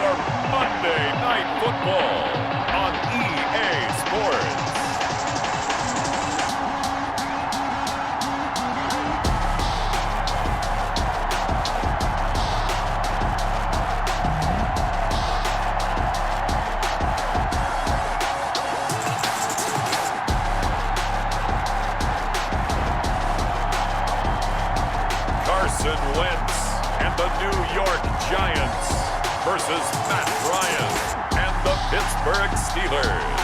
for Monday Night Football on EA Sports. Carson Wentz and the New York Giants versus Matt Ryan and the Pittsburgh Steelers.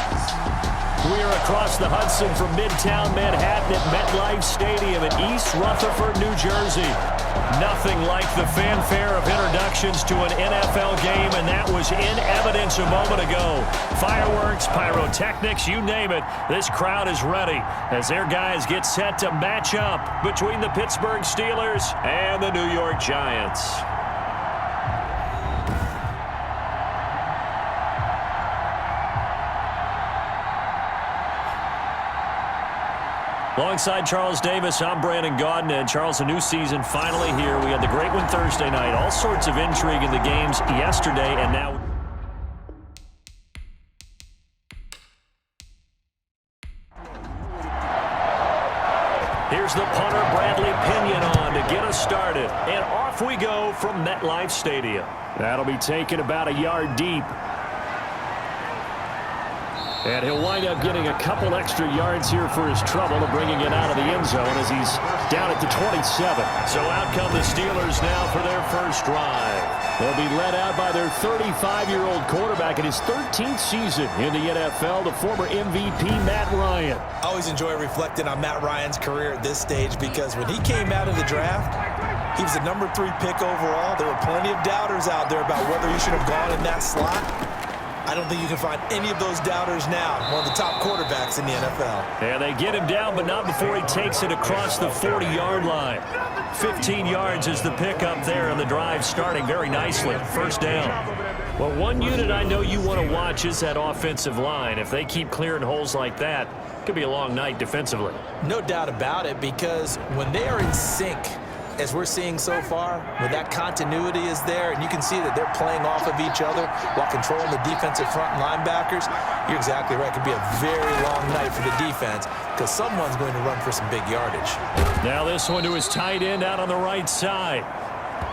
We are across the Hudson from Midtown Manhattan at MetLife Stadium in East Rutherford, New Jersey. Nothing like the fanfare of introductions to an NFL game, and that was in evidence a moment ago. Fireworks, pyrotechnics, you name it. This crowd is ready as their guys get set to match up between the Pittsburgh Steelers and the New York Giants. Alongside Charles Davis, I'm Brandon Gaudin. And Charles, a new season finally here. We had the great one Thursday night. All sorts of intrigue in the games yesterday, and now... Here's the punter, Bradley Pinion, on to get us started. And off we go from MetLife Stadium. That'll be taken about a yard deep. And he'll wind up getting a couple extra yards here for his trouble of bringing it out of the end zone as he's down at the 27. So out come the Steelers now for their first drive. They'll be led out by their 35-year-old quarterback in his 13th season in the NFL, the former MVP, Matt Ryan. I always enjoy reflecting on Matt Ryan's career at this stage because when he came out of the draft, he was the number 3 pick overall. There were plenty of doubters out there about whether he should have gone in that slot. I don't think you can find any of those doubters now. One of the top quarterbacks in the NFL. And they get him down, but not before he takes it across the 40-yard line. 15 yards is the pickup there, and the drive starting very nicely. First down. Well, one unit I know you want to watch is that offensive line. If they keep clearing holes like that, it could be a long night defensively. No doubt about it, because when they are in sync, as we're seeing so far, when that continuity is there, and you can see that they're playing off of each other while controlling the defensive front and linebackers, you're exactly right. It could be a very long night for the defense because someone's going to run for some big yardage. Now this one to his tight end out on the right side.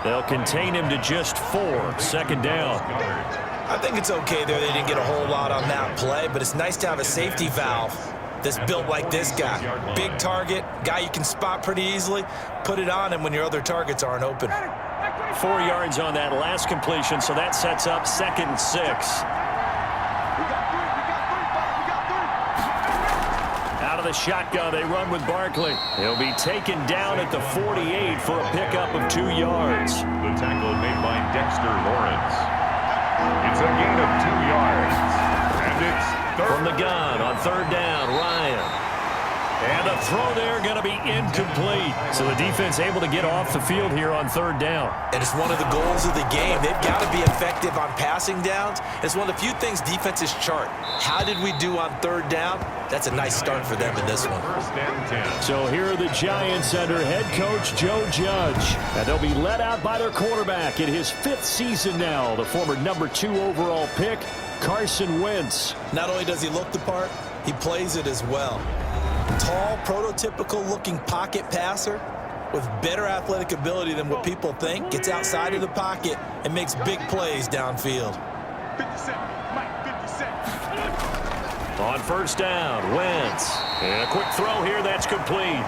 They'll contain him to just 4. Second down. I think it's okay there. They didn't get a whole lot on that play, but it's nice to have a safety valve that's built like this guy. Big target, guy you can spot pretty easily. Put it on him when your other targets aren't open. 4 yards on that last completion, so that sets up 2nd and 6. Out of the shotgun, they run with Barkley. He'll be taken down at the 48 for a pickup of 2 yards. The tackle made by Dexter Lawrence. It's a gain of 2 yards. And it's from the gun on 3rd down, Ryan. And the throw there going to be incomplete. So the defense able to get off the field here on 3rd down. And it's one of the goals of the game. They've got to be effective on passing downs. It's one of the few things defenses chart. How did we do on 3rd down? That's a nice start for them in this one. 1st and 10. So here are the Giants under head coach Joe Judge. And they'll be led out by their quarterback in his 5th season now, the former number 2 overall pick, Carson Wentz. Not only does he look the part, he plays it as well. Tall, prototypical-looking pocket passer with better athletic ability than what people think. Gets outside of the pocket and makes big plays downfield. 57, Mike, 57. On 1st down, Wentz. And a quick throw here, that's complete.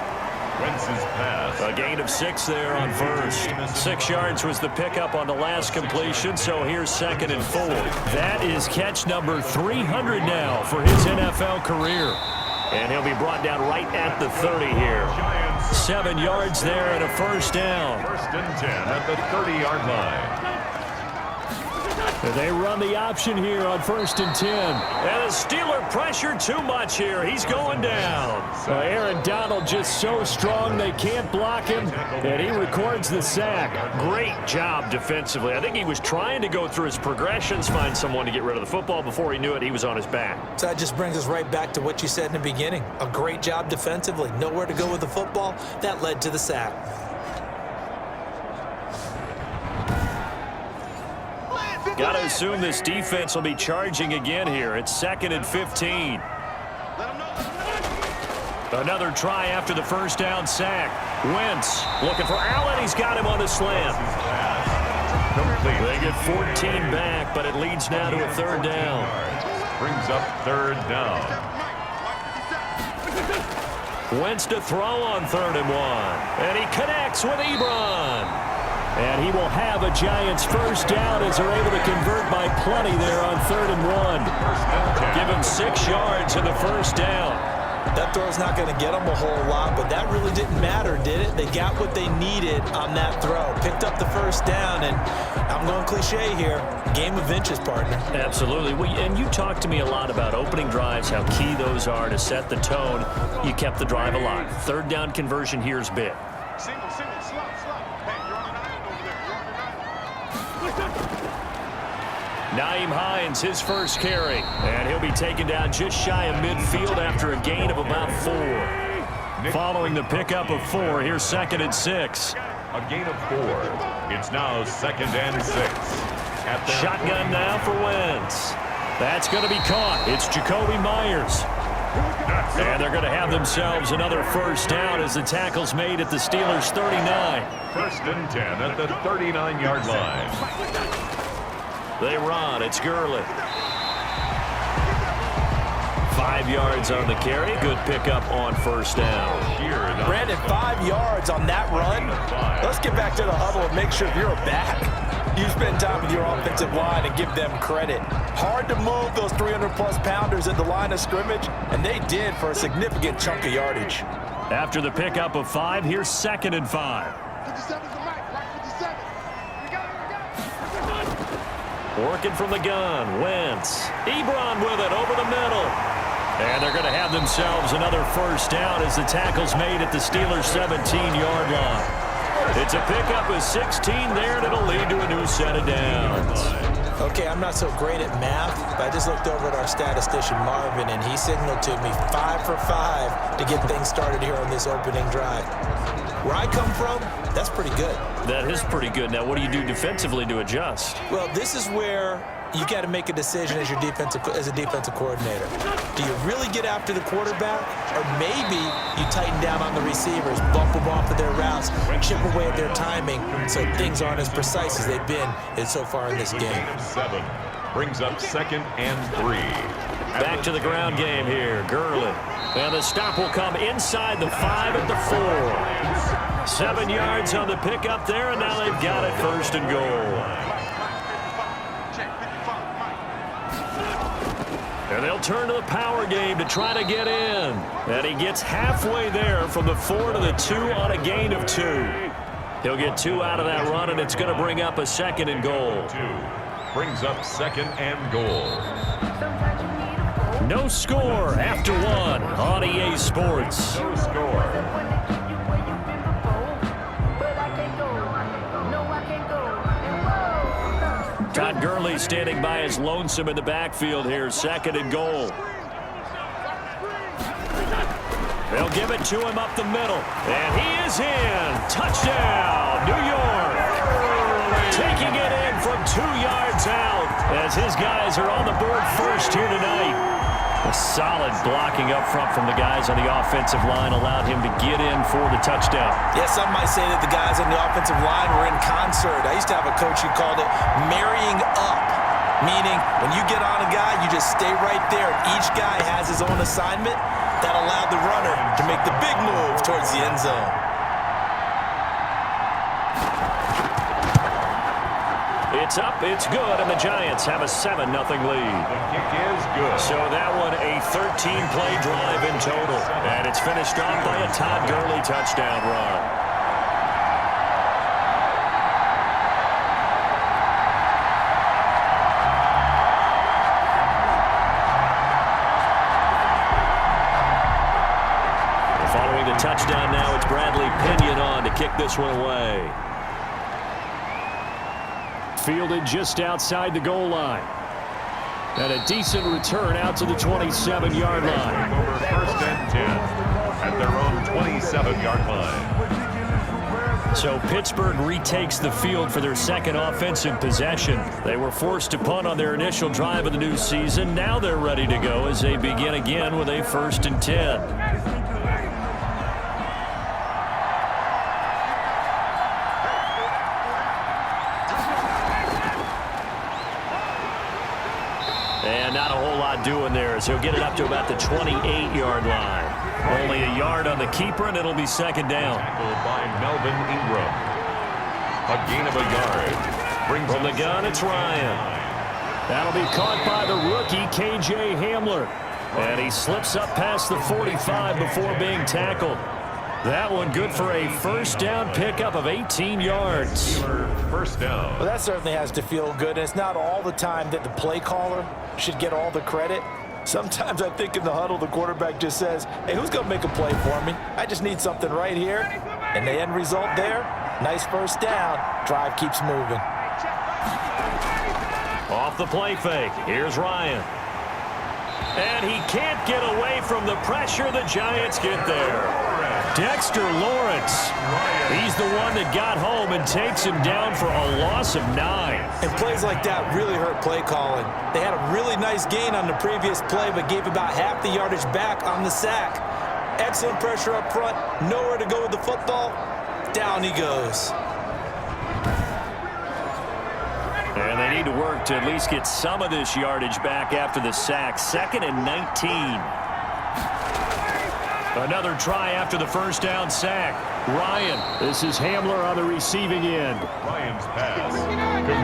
Wentz's pass. A gain of 6 there on 1st. 6 yards was the pickup on the last completion, so here's 2nd and 4. That is catch number 300 now for his NFL career. And he'll be brought down right at the 30 here. 7 yards there and a 1st down. 1st and 10 at the 30-yard line. They run the option here on 1st and 10. And the Steeler pressure too much here. He's going down. Aaron Donald just so strong they can't block him, and he records the sack. Great job defensively. I think he was trying to go through his progressions, find someone to get rid of the football. Before he knew it, he was on his back. So that just brings us right back to what you said in the beginning. A great job defensively. Nowhere to go with the football. That led to the sack. Got to assume this defense will be charging again here. It's 2nd and 15. Another try after the first down sack. Wentz looking for Allen. He's got him on the slant. They get 14 back, but it leads now to a 3rd down. Brings up 3rd down. Wentz to throw on 3rd and 1. And he connects with Ebron. And he will have a Giants first down as they're able to convert by plenty there on 3rd and 1. Give him 6 yards in the first down. That throw's not going to get them a whole lot, but that really didn't matter, did it? They got what they needed on that throw. Picked up the first down, and I'm going cliche here. Game of inches, partner. Absolutely. And you talked to me a lot about opening drives, how key those are to set the tone. You kept the drive alive. 3rd down conversion here is big. Single, slot. Hey, you're on an island over there. Nyheim Hines, his first carry. And he'll be taken down just shy of midfield after a gain of about 4. Following the pickup of 4, here's 2nd and 6. A gain of 4. It's now 2nd and 6. Shotgun now for Wentz. That's going to be caught. It's Jacoby Myers. And they're going to have themselves another first down as the tackle's made at the Steelers' 39. 1st and 10 at the 39-yard line. They run. It's Gurley. 5 yards on the carry. Good pickup on first down. Brandon, 5 yards on that run. Let's get back to the huddle and make sure you're back. You spend time with your offensive line and give them credit. Hard to move those 300-plus pounders at the line of scrimmage, and they did for a significant chunk of yardage. After the pickup of 5, here's 2nd and 5. 57's the mic, right? 57. We got it. Working from the gun, Wentz. Ebron with it over the middle. And they're going to have themselves another first down as the tackle's made at the Steelers' 17-yard line. It's a pickup of 16 there, and it'll lead to a new set of downs. Okay, I'm not so great at math, but I just looked over at our statistician, Marvin, and he signaled to me 5 for 5 to get things started here on this opening drive. Where I come from, that's pretty good. That is pretty good. Now, what do you do defensively to adjust? Well, this is where you got to make a decision as a defensive coordinator. Do you really get after the quarterback, or maybe you tighten down on the receivers, bump them off of their routes, chip away at their timing, so things aren't as precise as they've been so far in this game. 7 brings up 2nd and 3. Back to the ground game here. Gurley. And the stop will come inside the 5 at the 4. 7 yards on the pickup there, and now they've got it 1st and goal. And they'll turn to the power game to try to get in. And he gets halfway there from the 4 to the 2 on a gain of 2. He'll get 2 out of that run, and it's going to bring up a 2nd and goal. 2 brings up 2nd and goal. No score after 1 on EA Sports. No score. Todd Gurley standing by his lonesome in the backfield here. 2nd and goal. They'll give it to him up the middle. And he is in. Touchdown, New York. Taking it in from 2 yards out as his guys are on the board first here tonight. A solid blocking up front from the guys on the offensive line allowed him to get in for the touchdown. Yeah, some might say that the guys on the offensive line were in concert. I used to have a coach who called it marrying up, meaning when you get on a guy, you just stay right there. Each guy has his own assignment. That allowed the runner to make the big move towards the end zone. It's up, it's good, and the Giants have a 7-0 lead. The kick is good. So that one a 13-play drive in total. And it's finished off by a Todd Gurley touchdown run. Following the touchdown now, it's Bradley Pinion on to kick this one away. Fielded just outside the goal line. And a decent return out to the 27-yard line. Over 1st and 10 at their own 27-yard line. So Pittsburgh retakes the field for their second offensive possession. They were forced to punt on their initial drive of the new season. Now they're ready to go as they begin again with a 1st and 10. And not a whole lot doing there as he'll get it up to about the 28-yard line. Only a yard on the keeper, and it'll be 2nd down. Tackled by Melvin Ingram. A gain of a yard. Brings From the gun, it's Ryan. That'll be caught by the rookie, K.J. Hamler. And he slips up past the 45 before being tackled. That one good for a 1st down pickup of 18 yards. 1st down. Well, that certainly has to feel good. And it's not all the time that the play caller should get all the credit. Sometimes I think in the huddle, the quarterback just says, hey, who's going to make a play for me? I just need something right here. And the end result there, nice 1st down. Drive keeps moving. Off the play fake. Here's Ryan. And he can't get away from the pressure. The Giants get there. Dexter Lawrence. He's the one that got home and takes him down for a loss of 9. And plays like that really hurt play calling. They had a really nice gain on the previous play, but gave about half the yardage back on the sack. Excellent pressure up front. Nowhere to go with the football. Down he goes. And they need to work to at least get some of this yardage back after the sack. 2nd and 19. Another try after the 1st down sack. Ryan. This is Hamler on the receiving end. Ryan's pass.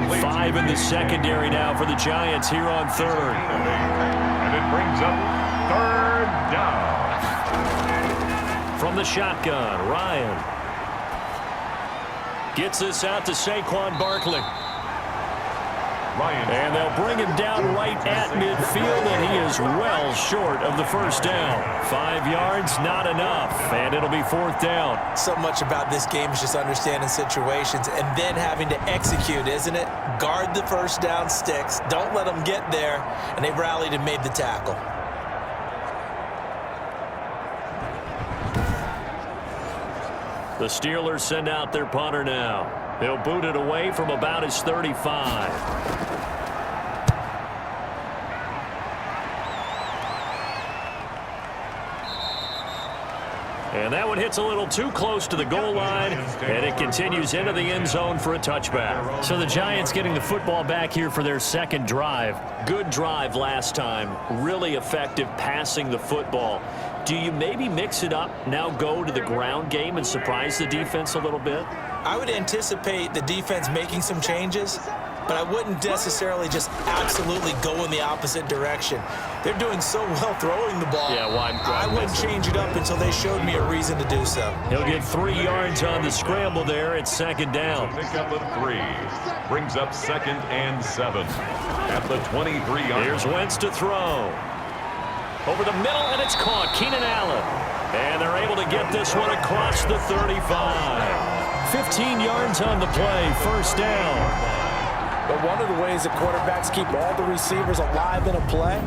Complete. 5 in the secondary now for the Giants here on 3rd. And it brings up 3rd down. From the shotgun, Ryan. Gets this out to Saquon Barkley. And they'll bring him down right at midfield, and he is well short of the 1st down. 5 yards, not enough, and it'll be 4th down. So much about this game is just understanding situations and then having to execute, isn't it? Guard the 1st down sticks. Don't let them get there, and they rallied and made the tackle. The Steelers send out their punter now. He'll boot it away from about his 35. And that one hits a little too close to the goal line, and it continues into the end zone for a touchback. So the Giants getting the football back here for their 2nd drive. Good drive last time. Really effective passing the football. Do you maybe mix it up, now go to the ground game and surprise the defense a little bit? I would anticipate the defense making some changes, but I wouldn't necessarily just absolutely go in the opposite direction. They're doing so well throwing the ball. Yeah, why? I wouldn't change it up until they showed me a reason to do so. He'll get 3 yards on the scramble there. It's 2nd down. Pick up at 3. Brings up 2nd and 7. At the 23-yard. Here's Wentz to throw. Over the middle, and it's caught. Keenan Allen. And they're able to get this one across the 35. 15 yards on the play. 1st down. But one of the ways that quarterbacks keep all the receivers alive in a play,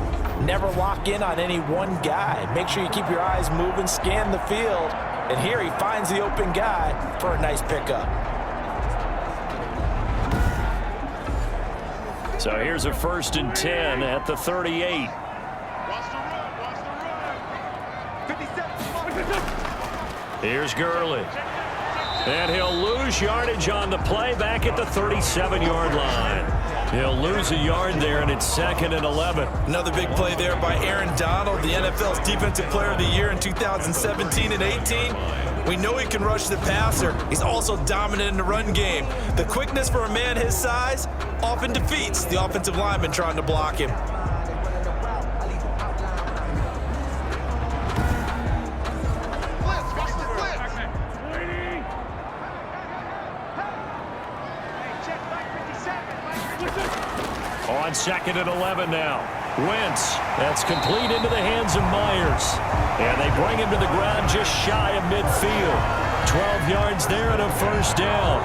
never lock in on any one guy. Make sure you keep your eyes moving, scan the field. And here he finds the open guy for a nice pickup. So here's a 1st and 10 at the 38. Here's Gurley. And he'll lose yardage on the play back at the 37-yard line. He'll lose a yard there, and it's 2nd and 11. Another big play there by Aaron Donald, the NFL's Defensive Player of the Year in 2017 and 18. We know he can rush the passer. He's also dominant in the run game. The quickness for a man his size often defeats the offensive lineman trying to block him. On 2nd and 11 now. Wentz. That's complete into the hands of Myers. And they bring him to the ground just shy of midfield. 12 yards there and a 1st down.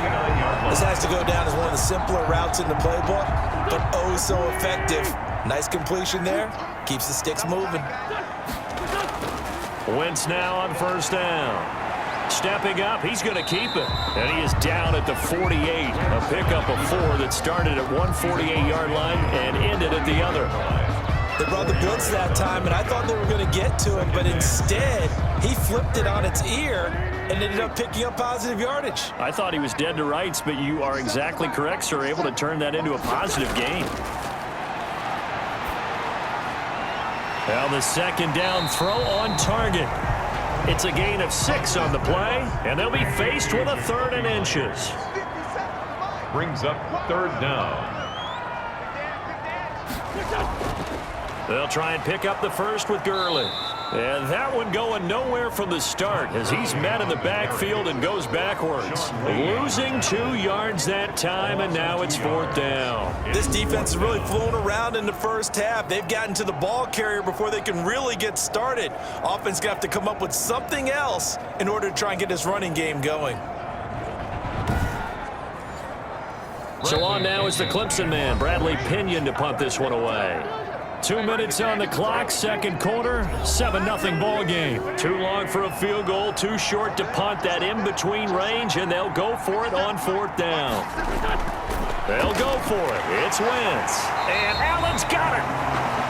This has to go down as one of the simpler routes in the playbook, but oh so effective. Nice completion there. Keeps the sticks moving. Wentz now on 1st down. Stepping up, he's going to keep it. And he is down at the 48. A pickup of 4 that started at one 48-yard line and ended at the other. They brought the blitz that time, and I thought they were going to get to him, but instead he flipped it on its ear and ended up picking up positive yardage. I thought he was dead to rights, but you are exactly correct, sir. Able to turn that into a positive gain. Now the second down throw on target. It's a gain of 6 on the play, and they'll be faced with a 3rd and inches. Brings up 3rd down. They'll try and pick up the first with Gurley. And that one going nowhere from the start as he's met in the backfield and goes backwards. Losing 2 yards that time, and now it's 4th down. This defense is really flown around in the first half. They've gotten to the ball carrier before they can really get started. Offense going to have to come up with something else in order to try and get this running game going. So on now is the Clemson man, Bradley Pinion, to punt this one away. 2 minutes on the clock, second quarter, 7-0 ball game. Too long for a field goal, too short to punt that in-between range, and they'll go for it on 4th down. They'll go for it. It's Wentz. And Allen's got it.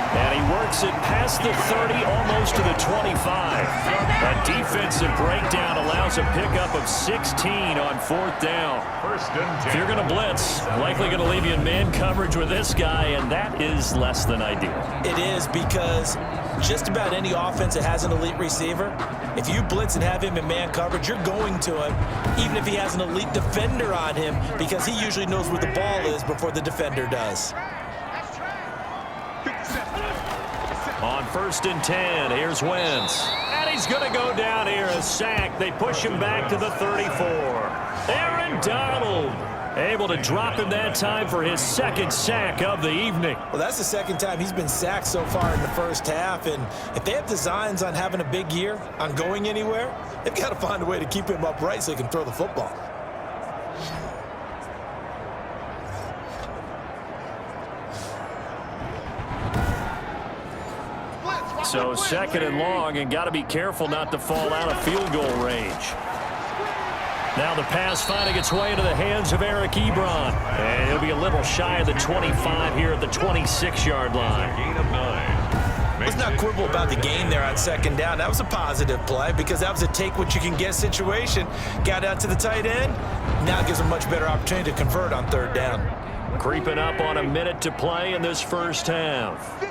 And he works it past the 30, almost to the 25. A defensive breakdown allows a pickup of 16 on 4th down. If you're going to blitz, likely going to leave you in man coverage with this guy, and that is less than ideal. It is, because just about any offense that has an elite receiver, if you blitz and have him in man coverage, you're going to him, even if he has an elite defender on him, because he usually knows where the ball is before the defender does. On 1st and 10, here's Wentz. And he's going to go down here, a sack. They push him back to the 34. Aaron Donald able to drop him that time for his 2nd sack of the evening. Well, that's the 2nd time he's been sacked so far in the first half. And if they have designs on having a big year, on going anywhere, they've got to find a way to keep him upright so he can throw the football. So 2nd and long, and got to be careful not to fall out of field goal range. Now the pass finding its way into the hands of Eric Ebron. And he'll be a little shy of the 25 here at the 26-yard line. Gain of 9. Let's not quibble about the gain there on 2nd down. That was a positive play because that was a take-what-you-can-get situation. Got out to the tight end. Now it gives a much better opportunity to convert on 3rd down. Creeping up on a minute to play in this first half.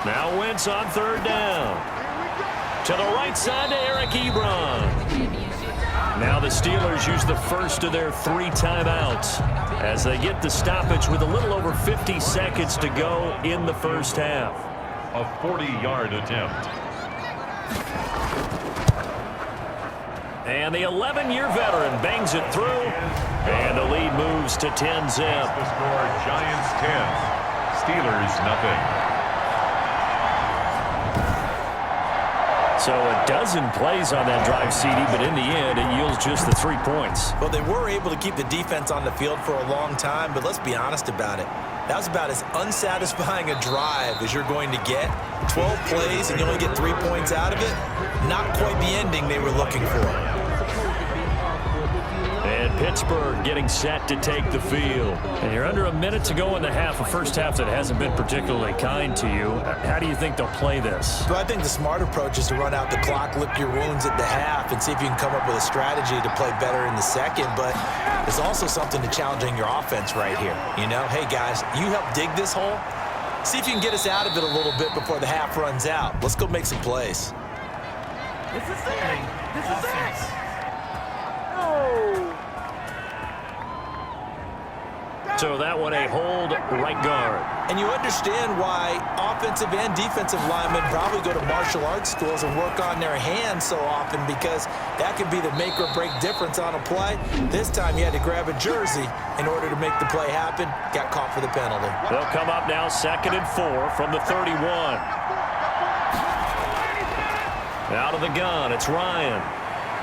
Now Wentz on 3rd down. To the right side to Eric Ebron. Now the Steelers use the first of their 3 timeouts as they get the stoppage with a little over 50 seconds to go in the first half. A 40-yard attempt. And the 11-year veteran bangs it through. And the lead moves to 10-zip. The score, Giants 10, Steelers nothing. So a dozen plays on that drive, CD, but in the end, it yields just the 3 points. Well, they were able to keep the defense on the field for a long time, but let's be honest about it. That was about as unsatisfying a drive as you're going to get. 12 plays and you only get 3 points out of it. Not quite the ending they were looking for. And Pittsburgh getting set to take the field. And you're under a minute to go in the half, a first half that hasn't been particularly kind to you. How do you think they'll play this? Well, I think the smart approach is to run out the clock, lick your wounds at the half, and see if you can come up with a strategy to play better in the second. But there's also something to challenging your offense right here. You know, hey, guys, you help dig this hole. See if you can get us out of it a little bit before the half runs out. Let's go make some plays. This is it. This is it. So that one a hold right guard. And you understand why offensive and defensive linemen probably go to martial arts schools and work on their hands so often, because that can be the make or break difference on a play. This time you had to grab a jersey in order to make the play happen. Got caught for the penalty. They'll come up now 2nd and 4 from the 31. Out of the gun, it's Ryan.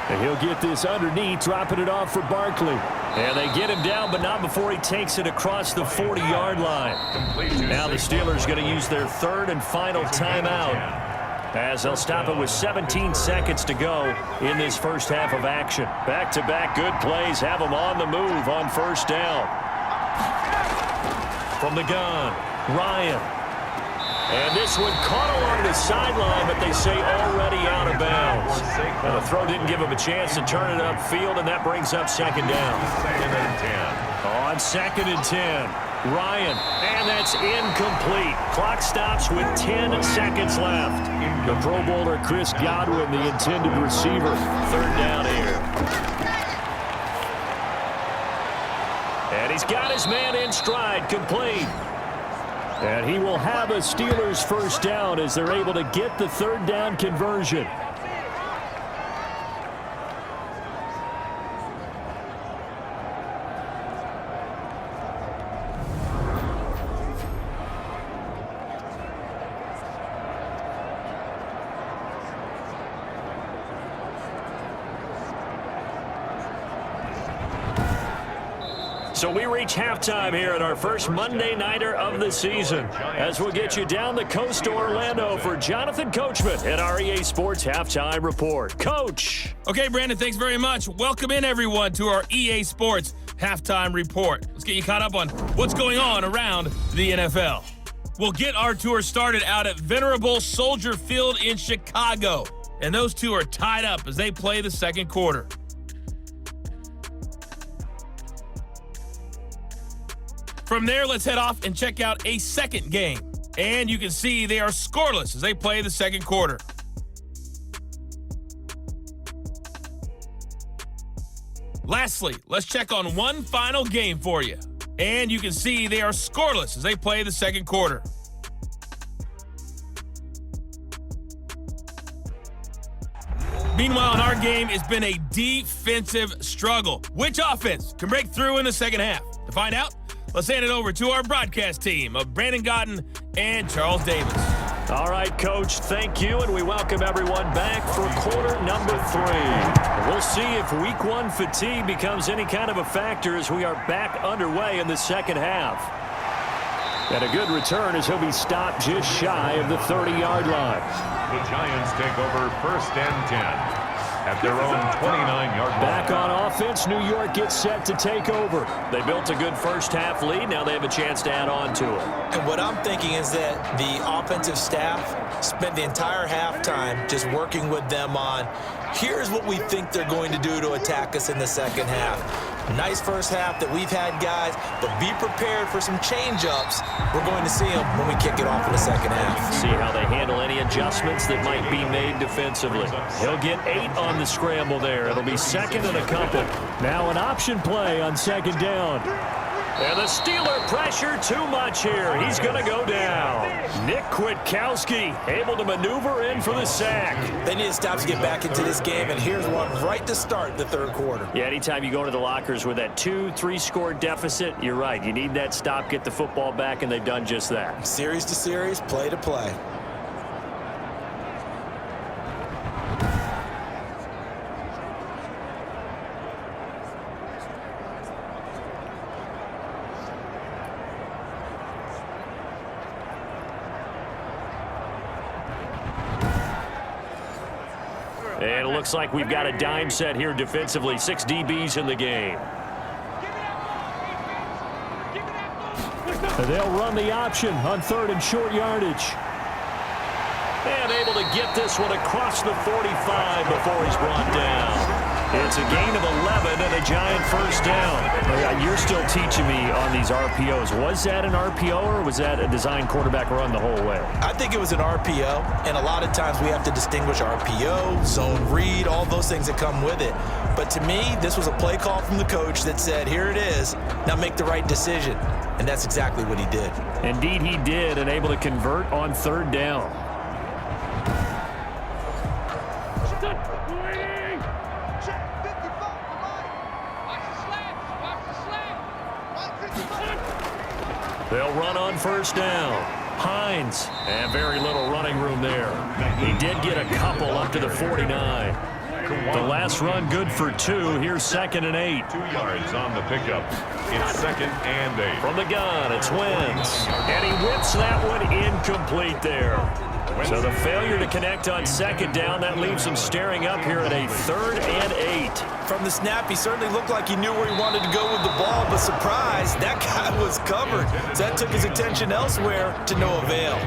And he'll get this underneath, dropping it off for Barkley. And they get him down, but not before he takes it across the 40-yard line. Now the Steelers going to use their 3rd and final timeout. as they'll stop it with 17 seconds to go in this first half of action. Back-to-back good plays have them on the move on first down. From the gun, Ryan. And this one caught along the sideline, but they say already out of bounds. And the throw didn't give him a chance to turn it upfield, and that brings up second down. Second and 10. On second and 10, Ryan. And that's incomplete. Clock stops with 10 seconds left. The Pro Bowler Chris Godwin, the intended receiver. Third down here. And he's got his man in stride, complete. And he will have a Steelers first down as they're able to get the third down conversion. So we reach halftime here at our first Monday Nighter of the season, as we'll get you down the coast to Orlando for Jonathan Coachman at our EA Sports Halftime Report. Coach! Okay, Brandon, thanks very much. Welcome in, everyone, to our EA Sports Halftime Report. Let's get you caught up on what's going on around the NFL. We'll get our tour started out at Venerable Soldier Field in Chicago, and those two are tied up as they play the second quarter. From there, let's head off and check out a second game. And you can see they are scoreless as they play the second quarter. Lastly, let's check on one final game for you. And you can see they are scoreless as they play the second quarter. Meanwhile, in our game, it's been a defensive struggle. Which offense can break through in the second half? To find out, let's hand it over to our broadcast team of Brandon Godden and Charles Davis. All right, Coach, thank you, and we welcome everyone back for quarter number 3. We'll see if week 1 fatigue becomes any kind of a factor as we are back underway in the second half. And a good return as he'll be stopped just shy of the 30-yard line. The Giants take over first and 10. At their own 29-yard line. Back on offense, New York gets set to take over. They built a good first half lead. Now they have a chance to add on to it. And what I'm thinking is that the offensive staff spent the entire halftime just working with them on, here's what we think they're going to do to attack us in the second half. Nice first half that we've had, guys, but be prepared for some change-ups. We're going to see them when we kick it off in the second half. See how they handle any adjustments that might be made defensively. He'll get 8 on the scramble there. It'll be second and a couple. Now an option play on second down. And the Steeler pressure too much here. He's going to go down. Nick Kwiatkowski able to maneuver in for the sack. They need to stop to get back into this game, and here's one right to start the third quarter. Yeah, anytime you go to the lockers with that 2-3 score deficit, you're right. You need that stop, get the football back, and they've done just that. Series to series, play to play. And it looks like we've got a dime set here defensively. 6 DBs in the game. And they'll run the option on third and short yardage. And able to get this one across the 45 before he's brought down. It's a gain of 11 and a Giant first down. You're still teaching me on these RPOs. Was that an RPO or was that a design quarterback run the whole way? I think it was an RPO, and a lot of times we have to distinguish RPO, zone read, all those things that come with it. But to me, this was a play call from the coach that said, here it is, now make the right decision. And that's exactly what he did. Indeed he did, and able to convert on third down. They'll run on first down. Hines, and very little running room there. He did get a couple up to the 49. The last run good for 2. Here's second and 8. 2 yards on the pickup. It's second and 8. From the gun, it's Wentz. And he whips that one incomplete there. So the failure to connect on second down, that leaves him staring up here at a 3rd and 8. From the snap, he certainly looked like he knew where he wanted to go with the ball, but surprise, that guy was covered. So that took his attention elsewhere to no avail.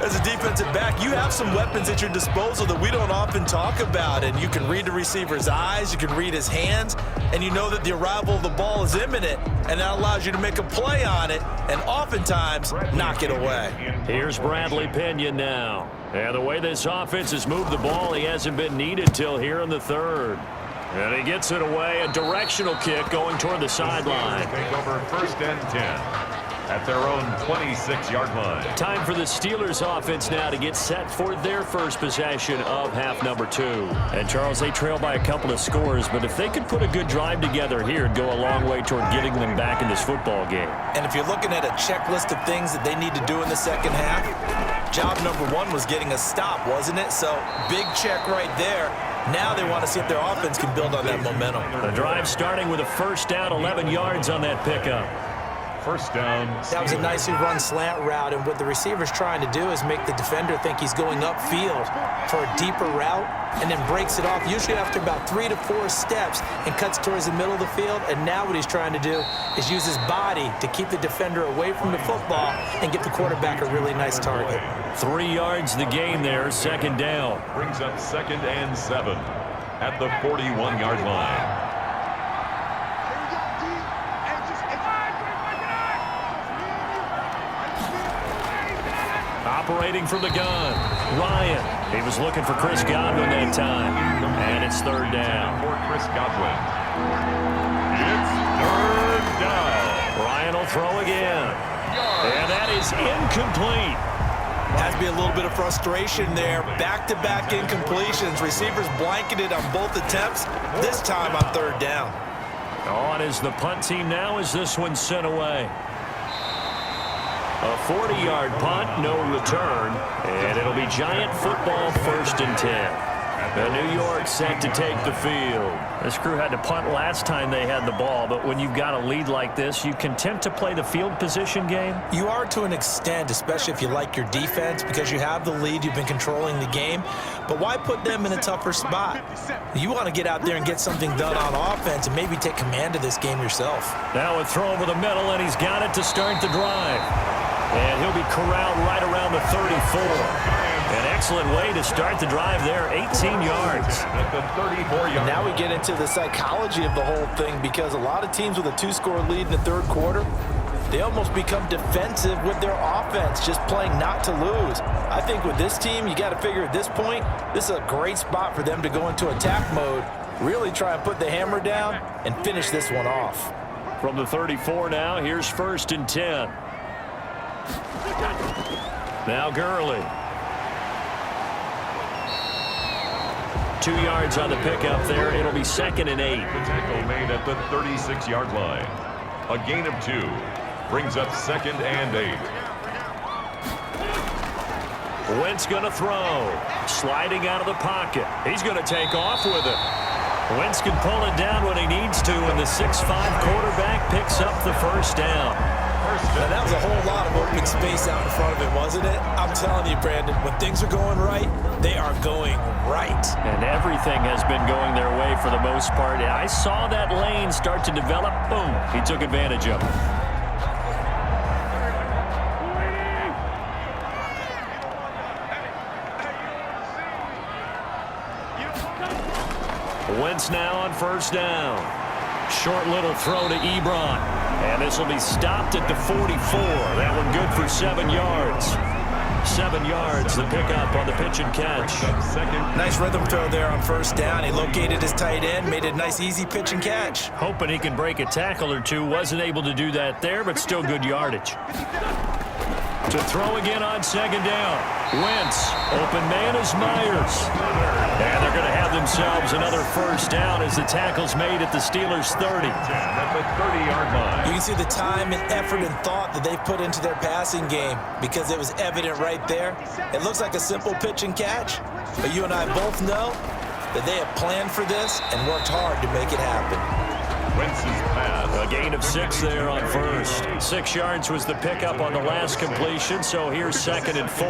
As a defensive back, you have some weapons at your disposal that we don't often talk about, and you can read the receiver's eyes, you can read his hands, and you know that the arrival of the ball is imminent, and that allows you to make a play on it and oftentimes knock it away. Here's Bradley Pinion now. And the way this offense has moved the ball, he hasn't been needed till here in the 3rd. And he gets it away, a directional kick going toward the sideline. Take over 1st and 10 at their own 26-yard line. Time for the Steelers offense now to get set for their first possession of half number 2. And Charles, they trail by a couple of scores, but if they could put a good drive together here, it'd go a long way toward getting them back in this football game. And if you're looking at a checklist of things that they need to do in the second half, job number 1 was getting a stop, wasn't it? So big check right there. Now they want to see if their offense can build on that momentum. The drive starting with a 1st down, 11 yards on that pickup. 1st down. That was a nicely run slant route, and what the receiver's trying to do is make the defender think he's going upfield for a deeper route and then breaks it off, usually after about 3 to 4 steps, and cuts towards the middle of the field. And now what he's trying to do is use his body to keep the defender away from the football and give the quarterback a really nice target. 3 yards the gain there, 2nd down. Brings up 2nd and 7 at the 41-yard line. Operating from the gun, Ryan. He was looking for Chris Godwin that time. And it's 3rd down. For Chris Godwin. It's 3rd down. Ryan will throw again. And that is incomplete. Has to be a little bit of frustration there. Back-to-back incompletions. Receivers blanketed on both attempts, this time on 3rd down. On is the punt team now as this one's sent away. A 40-yard punt, no return, and it'll be Giant football 1st and 10. The New York set to take the field. This crew had to punt last time they had the ball, but when you've got a lead like this, you content to play the field position game? You are to an extent, especially if you like your defense, because you have the lead, you've been controlling the game. But why put them in a tougher spot? You want to get out there and get something done on offense and maybe take command of this game yourself. Now a throw over the middle, and he's got it to start the drive. And he'll be corralled right around the 34. An excellent way to start the drive there, 18 yards. At the 34-yard. Now we get into the psychology of the whole thing, because a lot of teams with a 2-score lead in the 3rd quarter, they almost become defensive with their offense, just playing not to lose. I think with this team, you got to figure at this point, this is a great spot for them to go into attack mode, really try and put the hammer down and finish this one off. From the 34 now, here's 1st and 10. Now Gurley. 2 yards on the pickup there. It'll be 2nd and 8. The tackle made at the 36-yard line. A gain of 2 brings up 2nd and 8. Wentz going to throw. Sliding out of the pocket. He's going to take off with it. Wentz can pull it down when he needs to, and the 6'5 quarterback picks up the 1st down. Now, that was a whole lot of open space out in front of him, wasn't it? I'm telling you, Brandon, when things are going right, they are going right. And everything has been going their way for the most part. I saw that lane start to develop. Boom. He took advantage of it. Wentz now on 1st down. Short little throw to Ebron. And this will be stopped at the 44. That one good for 7 yards. 7 yards, the pickup on the pitch and catch. Nice rhythm throw there on 1st down. He located his tight end, made a nice easy pitch and catch. Hoping he can break a tackle or two. Wasn't able to do that there, but still good yardage. To throw again on 2nd down. Wentz, open man is Myers. And they're going to have themselves another 1st down as the tackle's made at the Steelers' 30. At the 30-yard line. You can see the time and effort and thought that they've put into their passing game, because it was evident right there. It looks like a simple pitch and catch, but you and I both know that they have planned for this and worked hard to make it happen. Wentz's pass. A gain of 6 there on first. 6 yards was the pickup on the last completion, so here's 2nd and 4.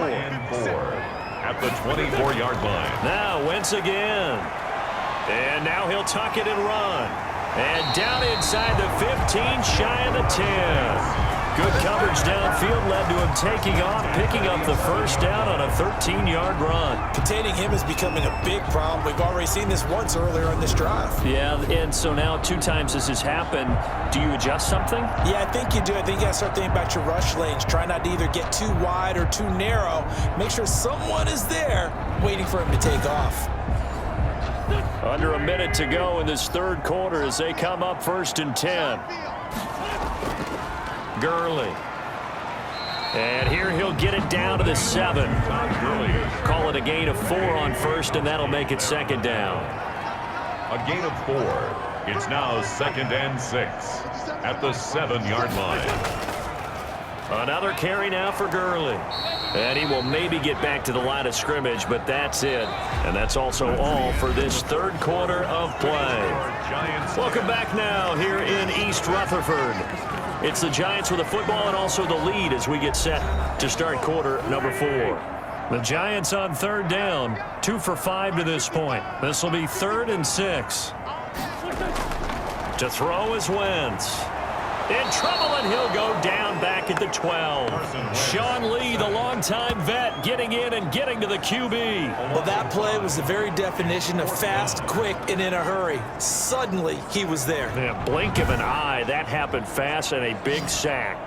At the 24-yard line. Now Wentz again. And now he'll tuck it and run. And down inside the 15, shy of the 10. Good coverage downfield led to him taking off, picking up the first down on a 13-yard run. Containing him is becoming a big problem. We've already seen this once earlier in this drive. Yeah, and so now 2 times this has happened. Do you adjust something? Yeah, I think you do. I think you got to start thinking about your rush lanes. Try not to either get too wide or too narrow. Make sure someone is there waiting for him to take off. Under a minute to go in this 3rd quarter as they come up 1st and 10. Gurley. And here he'll get it down to the 7. Call it a gain of 4 on first, and that'll make it 2nd down. A gain of 4. It's now 2nd and 6 at the 7-yard line. Another carry now for Gurley. And he will maybe get back to the line of scrimmage, but that's it. And that's also all for this 3rd quarter of play. Welcome back now here in East Rutherford. It's the Giants with the football and also the lead as we get set to start quarter number 4. The Giants on 3rd down, 2 for 5 to this point. This will be 3rd and 6. To throw is Wentz. In trouble, and he'll go down back at the 12. Sean Lee, the longtime vet, getting in and getting to the QB. Well, that play was the very definition of fast, quick, and in a hurry. Suddenly, he was there. Yeah, blink of an eye. That happened fast and a big sack.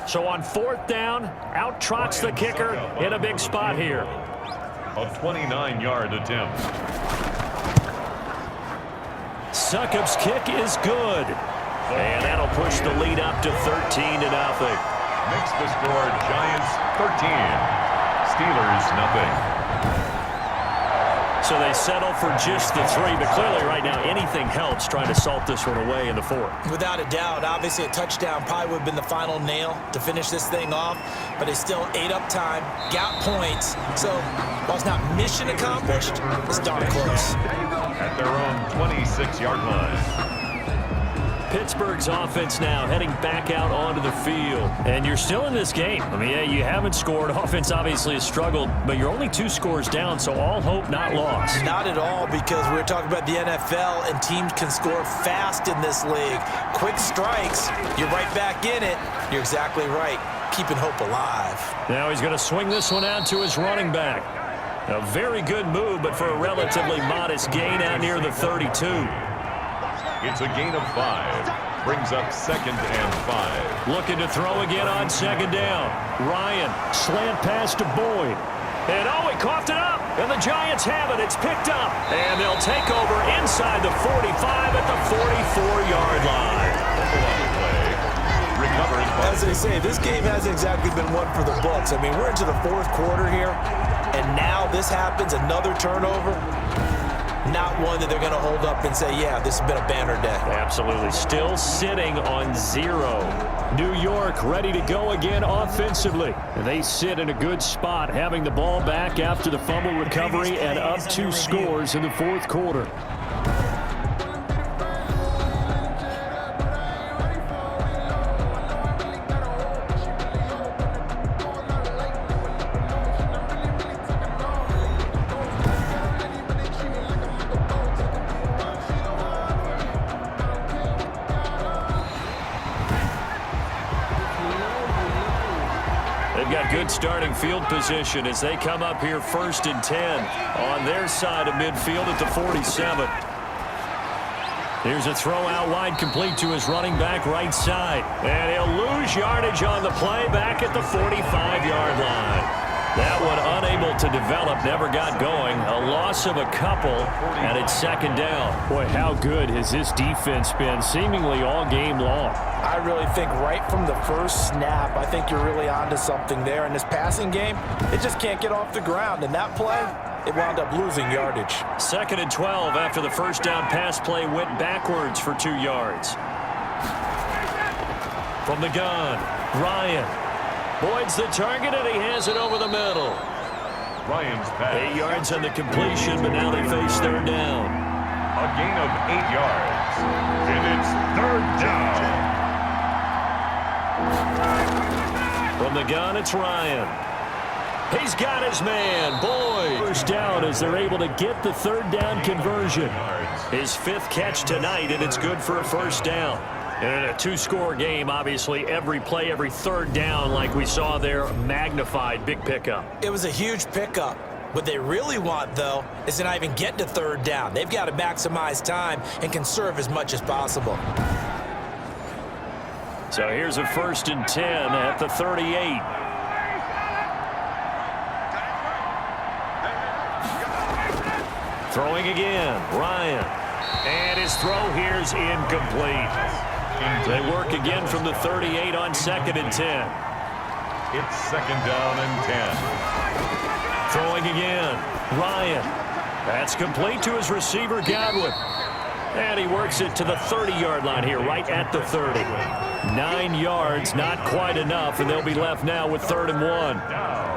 So on 4th down, out trots the kicker in a big spot here. A 29-yard attempt. Succop's kick is good. And that'll push the lead up to 13-0. Makes the score Giants 13. Steelers nothing. So they settle for just the 3, but clearly right now anything helps trying to salt this one away in the 4th. Without a doubt, obviously a touchdown probably would have been the final nail to finish this thing off, but they still ate up time, got points. So while it's not mission accomplished, it's darn close. At their own 26-yard line. Pittsburgh's offense now heading back out onto the field. And you're still in this game. I mean, yeah, you haven't scored. Offense obviously has struggled, but you're only 2 scores down, so all hope not lost. Not at all, because we're talking about the NFL, and teams can score fast in this league. Quick strikes, you're right back in it. You're exactly right. Keeping hope alive. Now he's going to swing this one out to his running back. A very good move, but for a relatively modest gain out near the 32. It's a gain of 5. Brings up 2nd and 5. Looking to throw again on 2nd down. Ryan, slant pass to Boyd. And oh, he coughed it up. And the Giants have it. It's picked up. And they'll take over inside the 45 at the 44-yard line. As they say, this game hasn't exactly been one for the books. I mean, we're into the 4th quarter here, and now this happens, another turnover. Not one that they're going to hold up and say, yeah, this has been a banner day. Absolutely. Still sitting on 0. New York ready to go again offensively. And they sit in a good spot, having the ball back after the fumble recovery and up 2 scores in the 4th quarter. Good starting field position as they come up here 1st and 10 on their side of midfield at the 47. Here's a throw out wide, complete to his running back right side. And he'll lose yardage on the play back at the 45-yard line. That one unable to develop, never got going. A loss of a couple, and it's 2nd down. Boy, how good has this defense been seemingly all game long? I really think right from the first snap, I think you're really onto something there. In this passing game, it just can't get off the ground. And that play, it wound up losing yardage. 2nd and 12 after the first down pass play went backwards for 2 yards. From the gun, Ryan. Boyd's the target, and he has it over the middle. Ryan's pass. 8 yards on the completion, but now they face third down. A gain of 8 yards. And it's third down. From the gun, it's Ryan. He's got his man, Boyd. First down as they're able to get the third down conversion. His 5th catch tonight, and it's good for a first down. And in a 2-score game, obviously, every play, every third down, like we saw there, magnified. Big pickup. It was a huge pickup. What they really want, though, is to not even get to third down. They've got to maximize time and conserve as much as possible. So here's a 1st and 10 at the 38. Throwing again, Ryan. And his throw here's incomplete. They work again from the 38 on 2nd and 10. It's 2nd down and 10. Throwing again, Ryan. That's complete to his receiver, Godwin. And he works it to the 30-yard line here, right at the 30. 9 yards, not quite enough, and they'll be left now with 3rd and 1.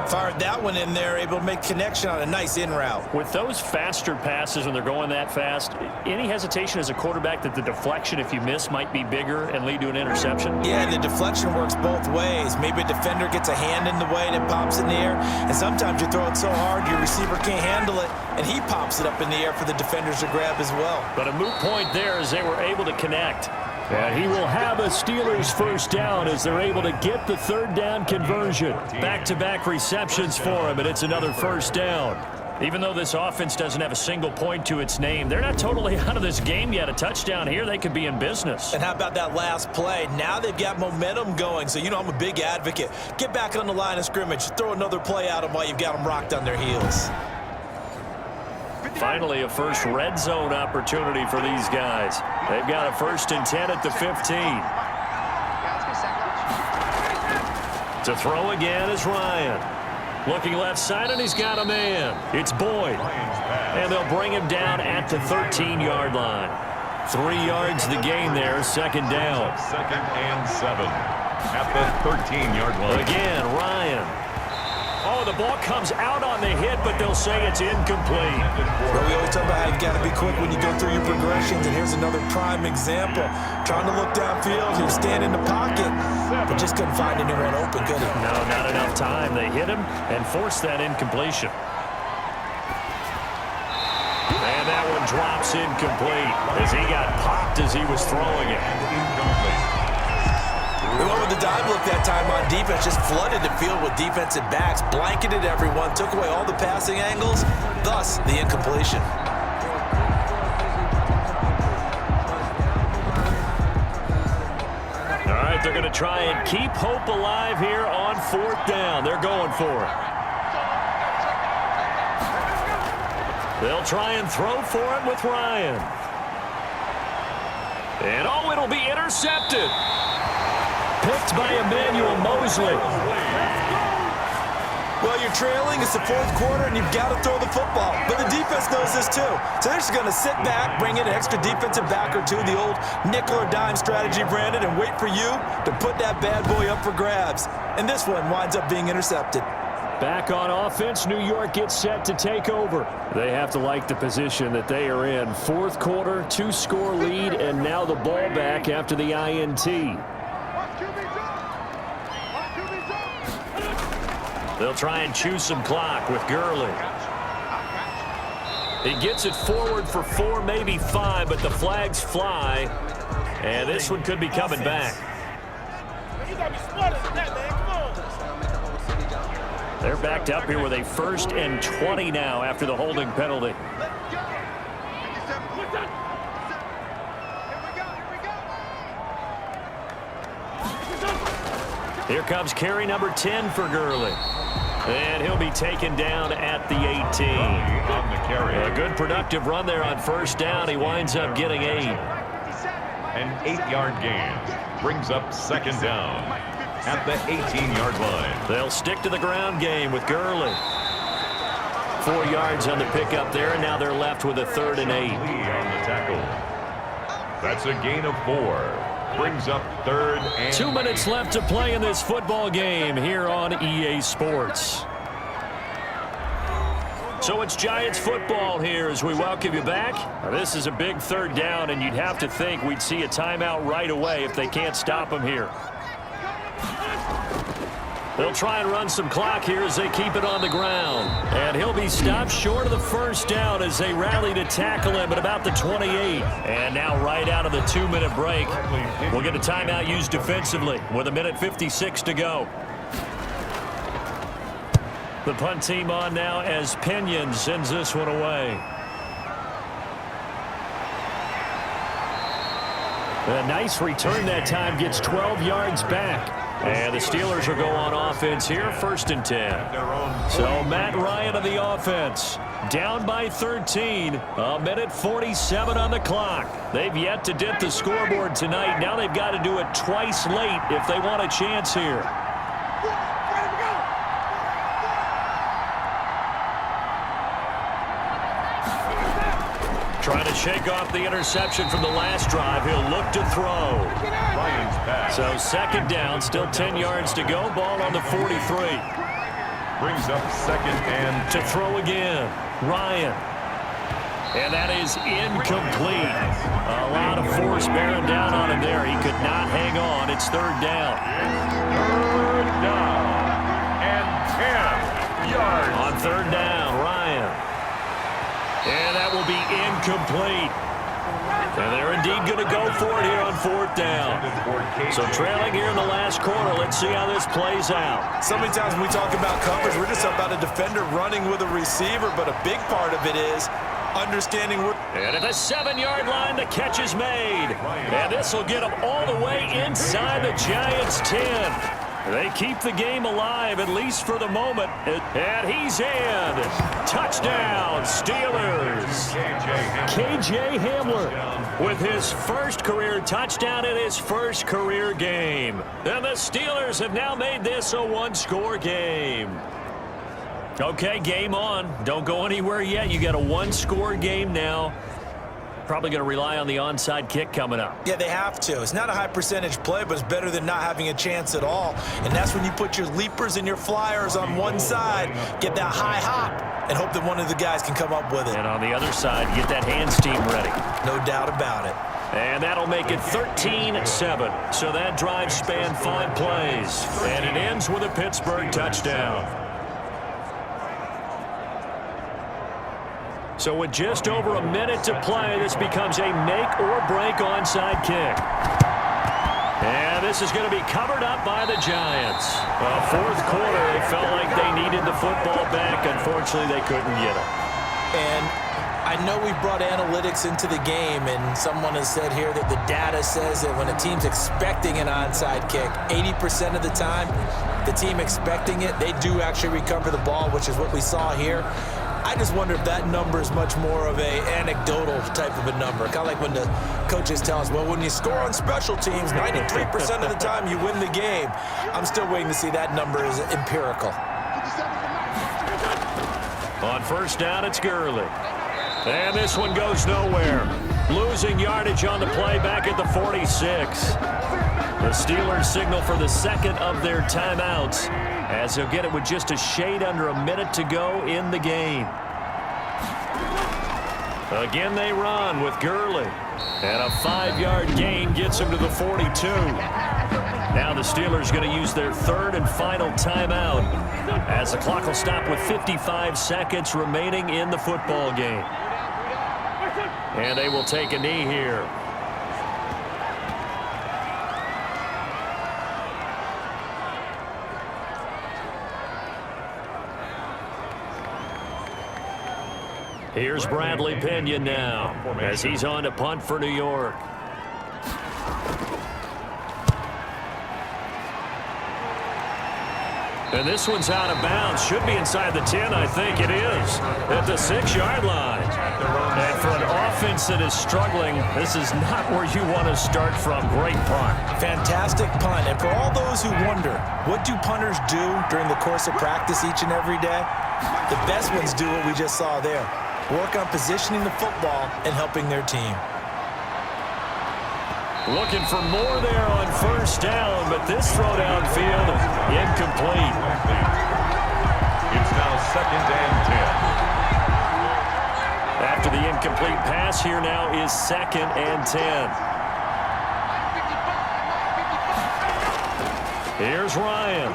Fired that one in there, able to make connection on a nice in route. With those faster passes when they're going that fast, any hesitation as a quarterback that the deflection, if you miss, might be bigger and lead to an interception? Yeah, and the deflection works both ways. Maybe a defender gets a hand in the way and it pops in the air, and sometimes you throw it so hard your receiver can't handle it, and he pops it up in the air for the defenders to grab as well. But a moot point there as they were able to connect. And he will have a Steelers first down as they're able to get the third down conversion. Back-to-back receptions for him, and it's another first down. Even though this offense doesn't have a single point to its name, they're not totally out of this game yet. A touchdown here, they could be in business. And how about that last play? Now they've got momentum going, so you know I'm a big advocate. Get back on the line of scrimmage. Throw another play at them while you've got them rocked on their heels. Finally, a first red zone opportunity for these guys. They've got a 1st and 10 at the 15. To throw again is Ryan. Looking left side, and he's got a man. It's Boyd. And they'll bring him down at the 13-yard line. 3 yards the gain there, 2nd down. 2nd and 7 at the 13-yard line. Again, Ryan. Oh, the ball comes out on the hit, but they'll say it's incomplete. Well, we always talk about how you've got to be quick when you go through your progressions, and here's another prime example. Trying to look downfield, he was standing in the pocket, but just couldn't find anyone open, could he? No, not enough time. They hit him and forced that incompletion. And that one drops incomplete as he got popped as he was throwing it. Incomplete. We went with the dive look that time on defense, just flooded the field with defensive backs, blanketed everyone, took away all the passing angles, thus the incompletion. All right, they're going to try and keep hope alive here on 4th down. They're going for it. They'll try and throw for it with Ryan. And oh, it'll be intercepted. Picked by Emmanuel Mosley. Well, you're trailing. It's the 4th quarter, and you've got to throw the football. But the defense knows this, too. So they're just going to sit back, bring in an extra defensive back or two, the old nickel or dime strategy, Brandon, and wait for you to put that bad boy up for grabs. And this one winds up being intercepted. Back on offense, New York gets set to take over. They have to like the position that they are in. 4th quarter, 2-score lead, and now the ball back after the INT. They'll try and chew some clock with Gurley. He gets it forward for 4, maybe 5, but the flags fly. And this one could be coming back. They're backed up here with a 1st and 20 now after the holding penalty. Here comes carry number 10 for Gurley. And he'll be taken down at the 18. On the carry. A good productive run there on 1st down. He winds up getting 8. An 8-yard gain brings up 2nd down at the 18-yard line. They'll stick to the ground game with Gurley. 4 yards on the pickup there, and now they're left with a 3rd and 8. Lead on the tackle. That's a gain of 4. brings up 3rd and 2 minutes left to play in this football game here on EA Sports. So it's Giants football here as we welcome you back. Now, this is a big 3rd down, and you'd have to think we'd see a timeout right away if they can't stop them here. They'll try and run some clock here as they keep it on the ground. And he'll be stopped short of the 1st down as they rally to tackle him at about the 28. And now right out of the 2-minute break, we'll get a timeout used defensively with 1:56 to go. The punt team on now as Pinion sends this one away. A nice return that time, gets 12 yards back. And the Steelers will go on offense here, 1st and 10. So Matt Ryan of the offense, down by 13, 1:47 on the clock. They've yet to dip the scoreboard tonight. Now they've got to do it twice late if they want a chance here. Trying to shake off the interception from the last drive. He'll look to throw. So 2nd down, still 10 yards to go. Ball on the 43. Brings up 2nd and to throw again. Ryan. And that is incomplete. A lot of force bearing down on him there. He could not hang on. It's 3rd down. 3rd down and 10 yards. On 3rd down, Ryan. And that will be incomplete. And they're indeed going to go for it here on 4th down. So trailing here in the last quarter. Let's see how this plays out. So many times when we talk about coverage, we're just about a defender running with a receiver, but a big part of it is understanding where. And at the 7-yard line, the catch is made. And this will get them all the way inside the Giants' 10. They keep the game alive, at least for the moment. And he's in. Touchdown, Steelers. KJ Hamler with his 1st career touchdown in his 1st career game. And the Steelers have now made this a 1-score game. Okay, game on. Don't go anywhere yet. You got a 1-score game now. Probably going to rely on the onside kick coming up. Yeah, they have to. It's not a high percentage play, but it's better than not having a chance at all. And that's when you put your leapers and your flyers on one side, get that high hop, and hope that one of the guys can come up with it. And on the other side, get that hands team ready. No doubt about it. And that'll make it 13-7. So that drive spanned 5 plays. And it ends with a Pittsburgh touchdown. So with just over a minute to play, this becomes a make-or-break onside kick. And this is going to be covered up by the Giants. Well, 4th quarter, they felt like they needed the football back. Unfortunately, they couldn't get it. And I know we brought analytics into the game, and someone has said here that the data says that when a team's expecting an onside kick, 80% of the time, the team expecting it, they do actually recover the ball, which is what we saw here. I just wonder if that number is much more of a anecdotal type of a number. Kind of like when the coaches tell us, well, when you score on special teams, 93% of the time you win the game. I'm still waiting to see that number is empirical. On 1st down, it's Gurley. And this one goes nowhere. Losing yardage on the play back at the 46. The Steelers signal for the 2nd of their timeouts, as they'll get it with just a shade under a minute to go in the game. Again, they run with Gurley. And a 5-yard gain gets him to the 42. Now the Steelers going to use their 3rd and final timeout, as the clock will stop with 55 seconds remaining in the football game. And they will take a knee here. Here's Bradley Pinion now, as he's on to punt for New York. And this one's out of bounds. Should be inside the 10, I think it is, at the 6-yard line. And for an offense that is struggling, this is not where you want to start from. Great punt. Fantastic punt. And for all those who wonder, what do punters do during the course of practice each and every day? The best ones do what we just saw there. Work on positioning the football and helping their team. Looking for more there on first down, but this throw downfield incomplete. It's now 2nd and 10. After the incomplete pass, here now is 2nd and 10. Here's Ryan.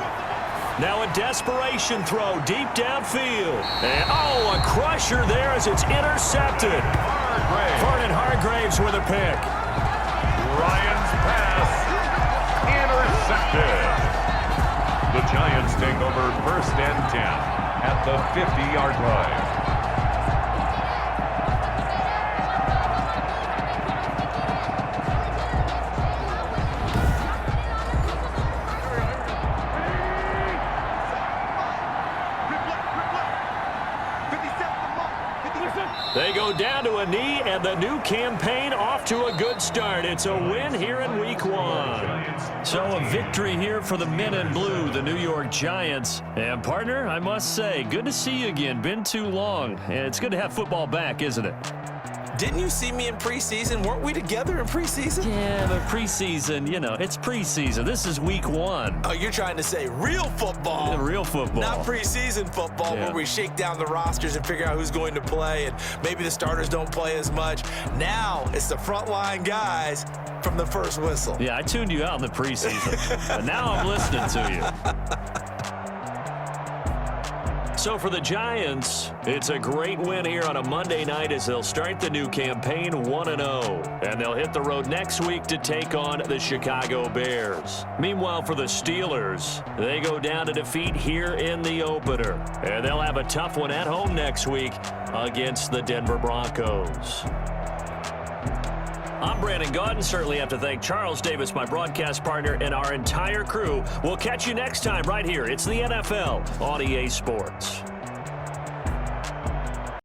Now a desperation throw deep downfield. And, a crusher there as it's intercepted. Vernon Hargreaves with a pick. Ryan's pass intercepted. The Giants take over 1st and 10 at the 50-yard line. They go down to a knee, and the new campaign off to a good start. It's a win here in Week 1. So a victory here for the men in blue, the New York Giants. And, partner, I must say, good to see you again. Been too long. And it's good to have football back, isn't it? Didn't you see me in preseason? Weren't we together in preseason? Yeah, but preseason, it's preseason. This is Week 1. Oh, you're trying to say real football. Yeah, real football. Not preseason football where we shake down the rosters and figure out who's going to play, and maybe the starters don't play as much. Now it's the frontline guys from the first whistle. Yeah, I tuned you out in the preseason, but now I'm listening to you. So for the Giants, it's a great win here on a Monday night as they'll start the new campaign 1-0. And they'll hit the road next week to take on the Chicago Bears. Meanwhile, for the Steelers, they go down to defeat here in the opener. And they'll have a tough one at home next week against the Denver Broncos. I'm Brandon Gaudin. Certainly have to thank Charles Davis, my broadcast partner, and our entire crew. We'll catch you next time right here. It's the NFL on EA Sports.